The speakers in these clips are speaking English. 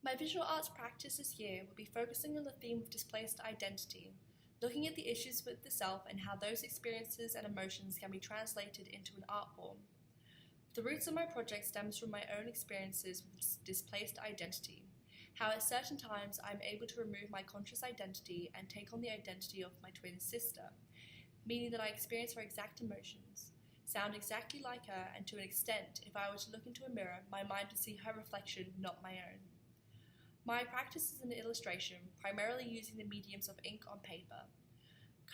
My visual arts practice this year will be focusing on the theme of displaced identity, looking at the issues with the self and how those experiences and emotions can be translated into an art form. The roots of my project stems from my own experiences with displaced identity, how at certain times I am able to remove my conscious identity and take on the identity of my twin sister, meaning that I experience her exact emotions, sound exactly like her, and to an extent, if I were to look into a mirror, my mind would see her reflection, not my own. My practice is an illustration, primarily using the mediums of ink on paper.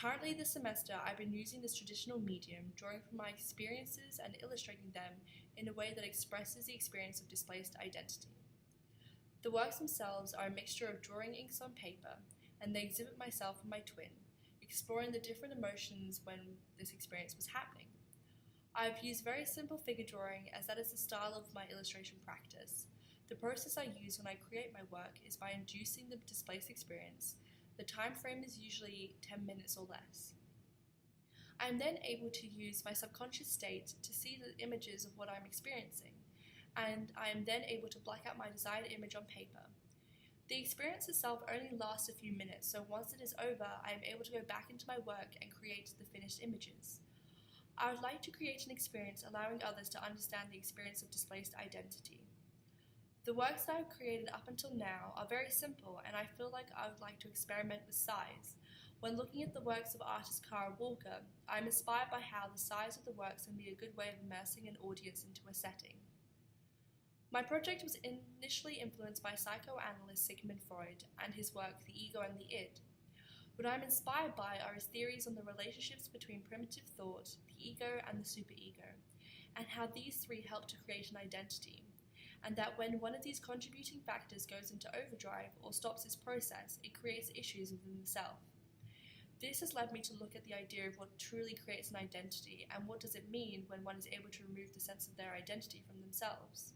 Currently this semester, I've been using this traditional medium, drawing from my experiences and illustrating them in a way that expresses the experience of displaced identity. The works themselves are a mixture of drawing inks on paper, and they exhibit myself and my twin, exploring the different emotions when this experience was happening. I've used very simple figure drawing as that is the style of my illustration practice. The process I use when I create my work is by inducing the displaced experience. The time frame is usually 10 minutes or less. I am then able to use my subconscious state to see the images of what I'm experiencing, and I am then able to black out my desired image on paper. The experience itself only lasts a few minutes, so once it is over, I am able to go back into my work and create the finished images. I would like to create an experience allowing others to understand the experience of displaced identity. The works that I've created up until now are very simple, and I feel like I would like to experiment with size. When looking at the works of artist Kara Walker, I am inspired by how the size of the works can be a good way of immersing an audience into a setting. My project was initially influenced by psychoanalyst Sigmund Freud and his work The Ego and the Id. What I'm inspired by are his theories on the relationships between primitive thought, the ego, and the superego, and how these three help to create an identity, and that when one of these contributing factors goes into overdrive or stops its process, it creates issues within the self. This has led me to look at the idea of what truly creates an identity, and what does it mean when one is able to remove the sense of their identity from themselves.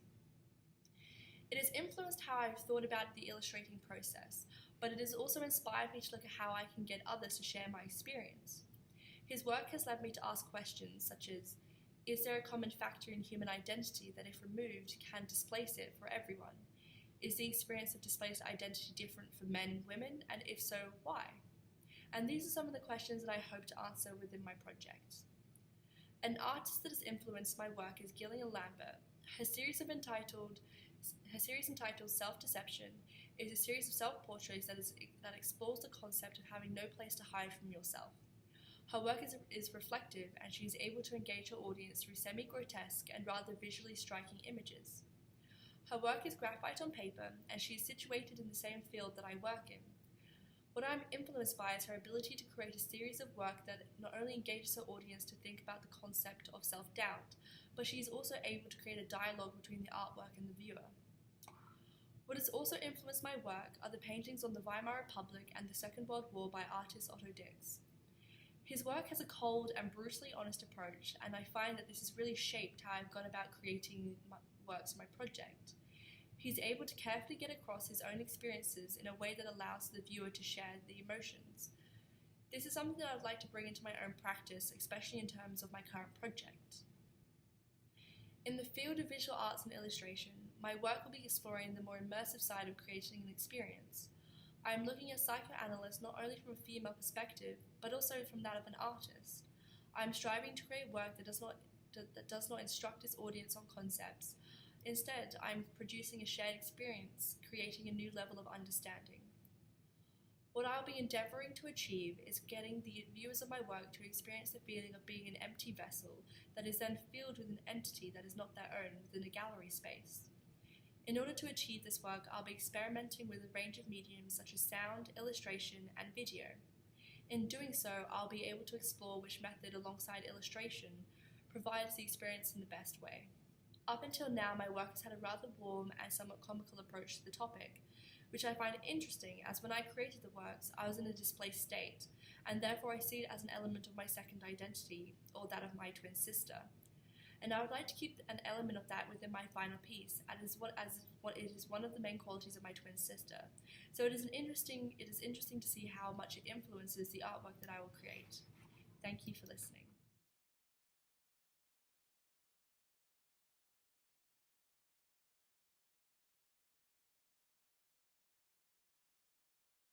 It has influenced how I've thought about the illustrating process, but it has also inspired me to look at how I can get others to share my experience. His work has led me to ask questions such as, is there a common factor in human identity that if removed can displace it for everyone? Is the experience of displaced identity different for men and women, and if so, why? And these are some of the questions that I hope to answer within my project. An artist that has influenced my work is Gillian Lambert. Her series entitled Self-Deception is a series of self-portraits that explores the concept of having no place to hide from yourself. Her work is reflective, and she is able to engage her audience through semi-grotesque and rather visually striking images. Her work is graphite on paper, and she is situated in the same field that I work in. What I'm influenced by is her ability to create a series of work that not only engages her audience to think about the concept of self-doubt, but she is also able to create a dialogue between the artwork and the viewer. What has also influenced my work are the paintings on the Weimar Republic and the Second World War by artist Otto Dix. His work has a cold and brutally honest approach, and I find that this has really shaped how I've gone about creating my works in my project. He's able to carefully get across his own experiences in a way that allows the viewer to share the emotions. This is something that I'd like to bring into my own practice, especially in terms of my current project. In the field of visual arts and illustration, my work will be exploring the more immersive side of creating an experience. I am looking at psychoanalysts not only from a female perspective, but also from that of an artist. I am striving to create work that does not instruct its audience on concepts. Instead, I am producing a shared experience, creating a new level of understanding. What I'll be endeavouring to achieve is getting the viewers of my work to experience the feeling of being an empty vessel that is then filled with an entity that is not their own within a gallery space. In order to achieve this work, I'll be experimenting with a range of mediums such as sound, illustration, and video. In doing so, I'll be able to explore which method alongside illustration provides the experience in the best way. Up until now, my work has had a rather warm and somewhat comical approach to the topic, which I find interesting as when I created the works, I was in a displaced state, and therefore I see it as an element of my second identity, or that of my twin sister. And I would like to keep an element of that within my final piece, as it is one of the main qualities of my twin sister. So it is interesting to see how much it influences the artwork that I will create. Thank you for listening.